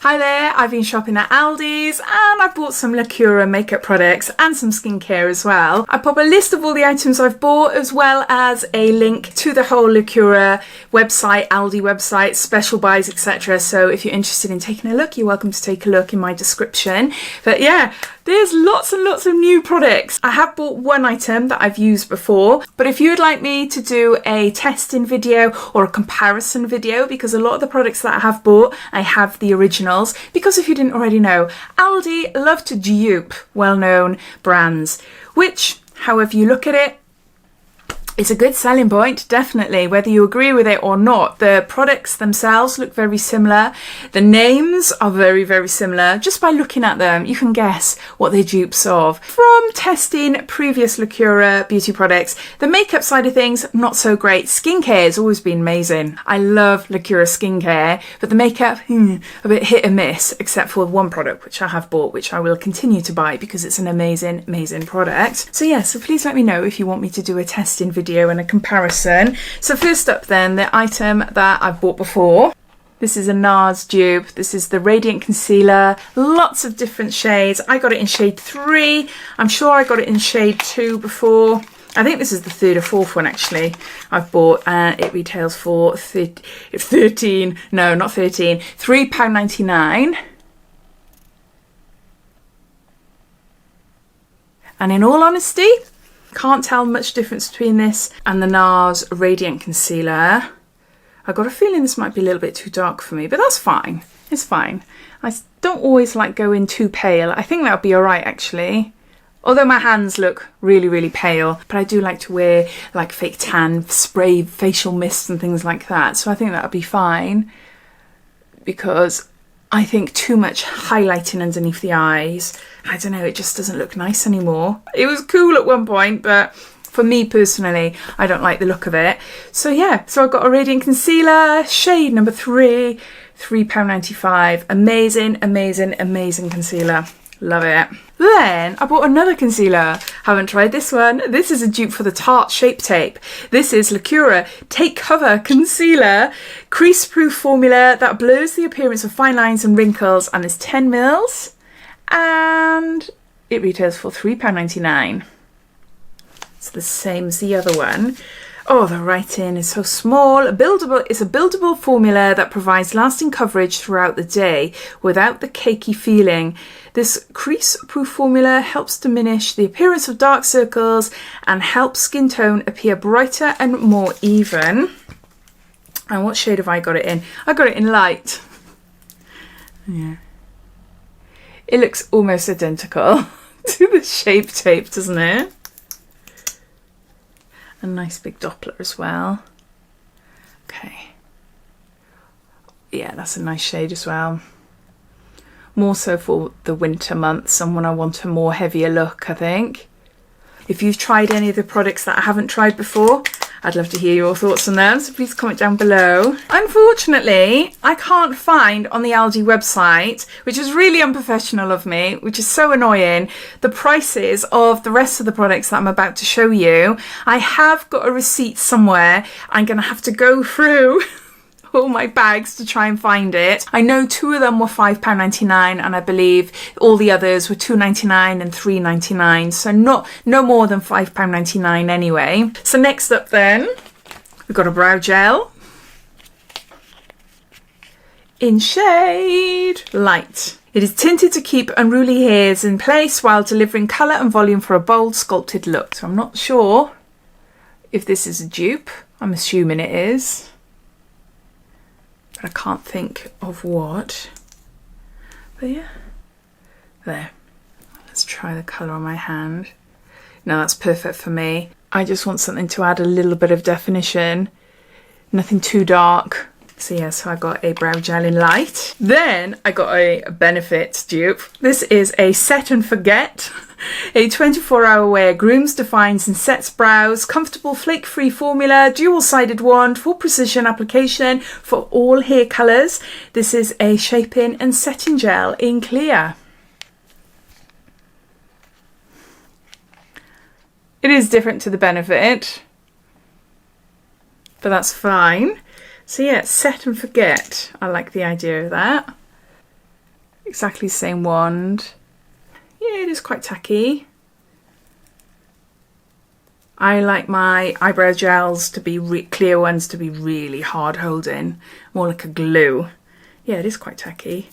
Hi there, I've been shopping at Aldi's and I've bought some Lacura makeup products and some skincare as well. I pop a list of all the items I've bought as well as a link to the whole Lacura website, Aldi website, special buys, etc. So if you're interested in taking a look, you're welcome to take a look in my description. But yeah, there's lots and lots of new products. I have bought one item that I've used before, but if you would like me to do a testing video or a comparison video, because a lot of the products that I have bought, I have the originals, because if you didn't already know, Aldi love to dupe well-known brands, which, however you look at it, it's a good selling point, definitely, whether you agree with it or not. The products themselves look very similar. The names are very, very similar. Just by looking at them, you can guess what they're dupes of. From testing previous Lacura beauty products, the makeup side of things, not so great. Skincare has always been amazing. I love Lacura skincare, but the makeup, a bit hit and miss, except for one product, which I have bought, which I will continue to buy because it's an amazing, amazing product. So yeah, so please let me know if you want me to do a testing video and a comparison. So first up then, the item that I've bought before. This is a NARS dupe. This is the Radiant Concealer. Lots of different shades. I got it in shade 3. I'm sure I got it in shade 2 before. I think this is the third or fourth one actually I've bought, and it retails for £3.99. And in all honesty, can't tell much difference between this and the NARS Radiant Concealer. I got a feeling this might be a little bit too dark for me, but that's fine. It's fine. I don't always like going too pale. I think that'll be alright actually. Although my hands look really, really pale, but I do like to wear like fake tan, spray facial mists and things like that. So I think that'll be fine, because I think too much highlighting underneath the eyes, I don't know, it just doesn't look nice anymore. It was cool at one point, but for me personally, I don't like the look of it. So yeah, so I've got a Radiant Concealer, shade number 3, £3.95. Amazing, amazing, amazing concealer. Love it. Then I bought another concealer. Haven't tried this one. This is a dupe for the Tarte Shape Tape. This is Lacura Take Cover Concealer, crease-proof formula that blurs the appearance of fine lines and wrinkles, and is 10 mils, and it retails for £3.99. It's the same as the other one. Oh, the writing is so small. It's a buildable formula that provides lasting coverage throughout the day without the cakey feeling. This crease-proof formula helps diminish the appearance of dark circles and helps skin tone appear brighter and more even. And what shade have I got it in? I got it in light. Yeah. It looks almost identical to the Shape Tape, doesn't it? A nice big Doppler as well. Okay. Yeah, that's a nice shade as well. More so for the winter months and when I want a more heavier look, I think. If you've tried any of the products that I haven't tried before, I'd love to hear your thoughts on them, so please comment down below. Unfortunately, I can't find on the Aldi website, which is really unprofessional of me, which is so annoying, the prices of the rest of the products that I'm about to show you. I have got a receipt somewhere. I'm going to have to go through all my bags to try and find it. I know 2 of them were £5.99 and I believe all the others were £2.99 and £3.99, so no more than £5.99 anyway. So next up then, we've got a brow gel in shade Light. It is tinted to keep unruly hairs in place while delivering colour and volume for a bold sculpted look. So I'm not sure if this is a dupe. I'm assuming it is, but I can't think of what. But yeah, there. Let's try the colour on my hand. No, that's perfect for me. I just want something to add a little bit of definition. Nothing too dark. So yeah, so I got a brow gel in Light. Then I got a Benefit dupe. This is a Set and Forget. A 24-hour wear, grooms, defines and sets brows, comfortable flake-free formula, dual-sided wand for precision application for all hair colours. This is a shaping and setting gel in clear. It is different to the Benefit, but that's fine. So yeah, Set and Forget. I like the idea of that. Exactly the same wand. Yeah, it is quite tacky. I like my eyebrow gels to be clear ones to be really hard holding, more like a glue. Yeah, it is quite tacky.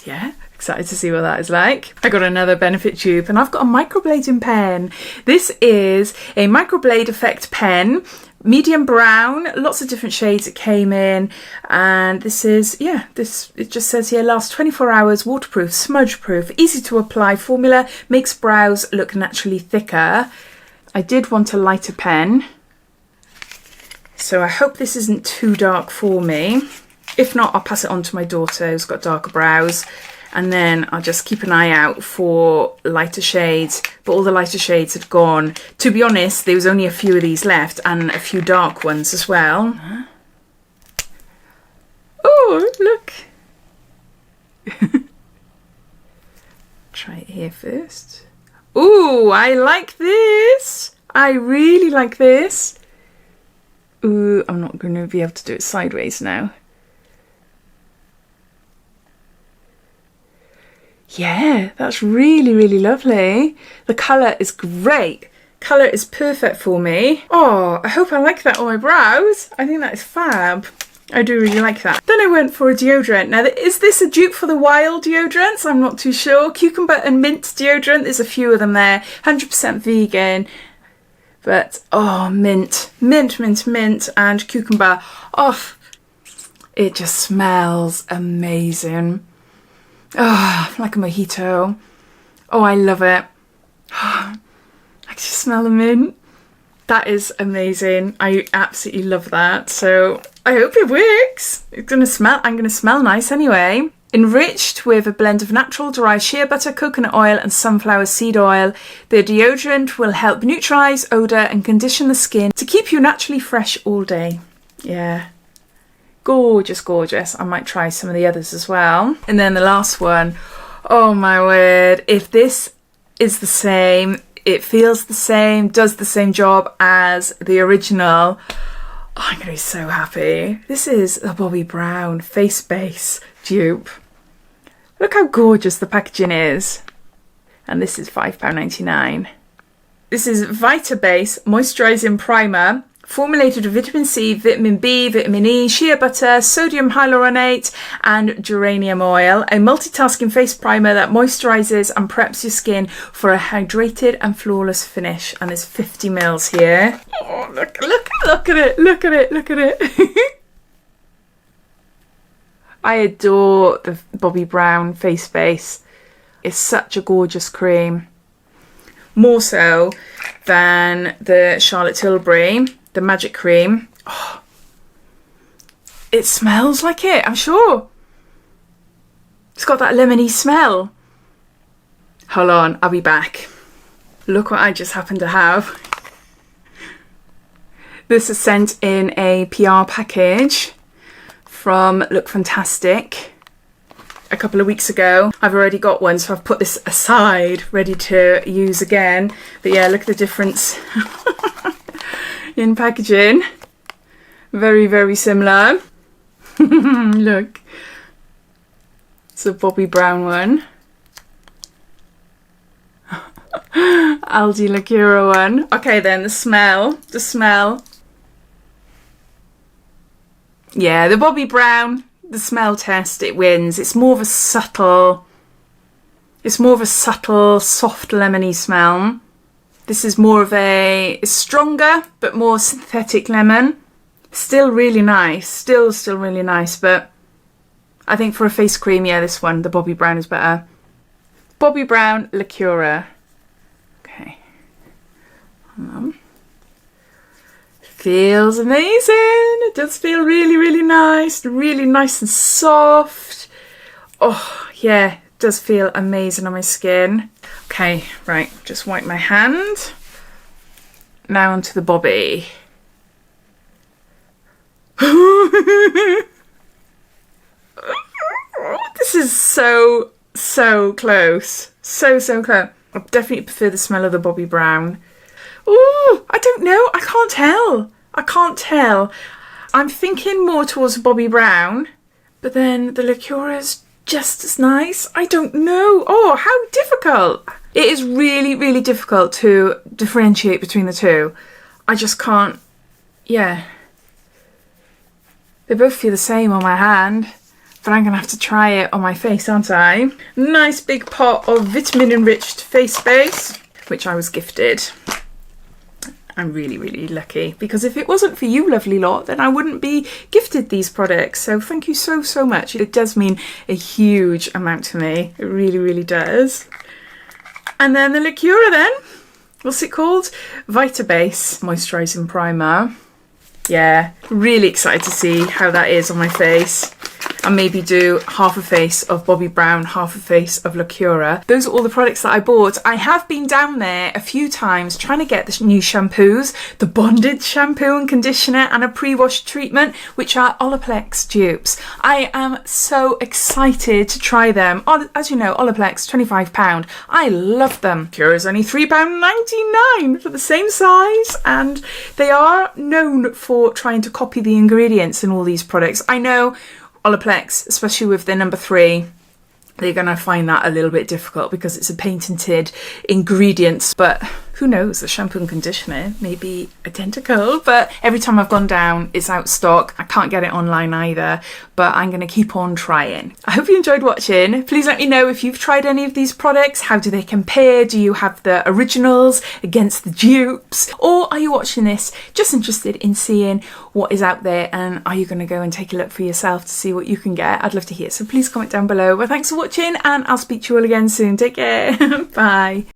Yeah, excited to see what that is like. I got another Benefit dupe and I've got a microblading pen. This is a microblade effect pen, medium brown, lots of different shades it came in. And this is, yeah, it just says here, lasts 24 hours, waterproof, smudge proof, easy to apply formula, makes brows look naturally thicker. I did want a lighter pen, so I hope this isn't too dark for me. If not, I'll pass it on to my daughter who's got darker brows, and then I'll just keep an eye out for lighter shades. But all the lighter shades had gone. To be honest, there was only a few of these left and a few dark ones as well. Oh, look. Try it here first. Ooh, I like this. I really like this. Ooh, I'm not going to be able to do it sideways now. Yeah, that's really, really lovely. The colour is great. Colour is perfect for me. Oh, I hope I like that on my brows. I think that is fab. I do really like that. Then I went for a deodorant. Now, is this a dupe for the wild deodorants? I'm not too sure. Cucumber and mint deodorant. There's a few of them there. 100% vegan. But, oh, mint. Mint, mint, mint and cucumber. Oh, it just smells amazing. Oh, like a mojito. Oh, I love it. I can just smell the mint. That is amazing. I absolutely love that. So I hope it works. I'm gonna smell nice anyway. Enriched with a blend of natural derived shea butter, coconut oil and sunflower seed oil, the deodorant will help neutralise odour and condition the skin to keep you naturally fresh all day. Yeah. Gorgeous, gorgeous. I might try some of the others as well. And then the last one. Oh my word. If this is the same, it feels the same, does the same job as the original, oh, I'm going to be so happy. This is a Bobbi Brown face base dupe. Look how gorgeous the packaging is. And this is £5.99. This is Vita Base Moisturising Primer, formulated with vitamin C, vitamin B, vitamin E, shea butter, sodium hyaluronate and geranium oil. A multitasking face primer that moisturises and preps your skin for a hydrated and flawless finish. And there's 50 mils here. Oh, look at it, look at it, look at it. I adore the Bobbi Brown face base. It's such a gorgeous cream. More so than the Charlotte Tilbury, the Magic Cream. Oh, it smells like it, I'm sure. It's got that lemony smell. Hold on, I'll be back. Look what I just happened to have. This is sent in a PR package from Look Fantastic a couple of weeks ago. I've already got one, so I've put this aside, ready to use again. But yeah, look at the difference in packaging. Very, very similar. Look. It's a Bobbi Brown one. Aldi Lacura one. Okay then, the smell. Yeah, the Bobbi Brown, the smell test, it wins. It's more of a subtle, soft lemony smell. This is more of it's stronger, but more synthetic lemon. Still really nice, still really nice, but I think for a face cream, yeah, this one, the Bobbi Brown is better. Bobbi Brown Lacura. Okay. Feels amazing. It does feel really, really nice and soft. Oh yeah, it does feel amazing on my skin. Okay, right, just wipe my hand. Now onto the Bobbi. This is so close. So close. I definitely prefer the smell of the Bobbi Brown. Ooh, I don't know. I can't tell. I'm thinking more towards Bobbi Brown, but then the Lacura's just as nice? I don't know. Oh, how difficult. It is really, really difficult to differentiate between the two. I just can't, yeah. They both feel the same on my hand, but I'm going to have to try it on my face, aren't I? Nice big pot of vitamin-enriched face base, which I was gifted. I'm really, really lucky, because if it wasn't for you lovely lot, then I wouldn't be gifted these products. So thank you so, so much. It does mean a huge amount to me. It really, really does. And then the Lacura then. What's it called? Vitabase Moisturising Primer. Yeah, really excited to see how that is on my face. And maybe do half a face of Bobbi Brown, half a face of Lacura. Those are all the products that I bought. I have been down there a few times trying to get the new shampoos, the bonded shampoo and conditioner and a pre-wash treatment, which are Olaplex dupes. I am so excited to try them. As you know, Olaplex, £25. I love them. Lacura's only £3.99 for the same size, and they are known for trying to copy the ingredients in all these products. I know Olaplex, especially with their number 3, they're going to find that a little bit difficult because it's a patented ingredients, but who knows, the shampoo and conditioner may be identical, but every time I've gone down, it's out of stock. I can't get it online either, but I'm going to keep on trying. I hope you enjoyed watching. Please let me know if you've tried any of these products. How do they compare? Do you have the originals against the dupes? Or are you watching this just interested in seeing what is out there, and are you going to go and take a look for yourself to see what you can get? I'd love to hear, so please comment down below. Well, thanks for watching, and I'll speak to you all again soon. Take care. Bye.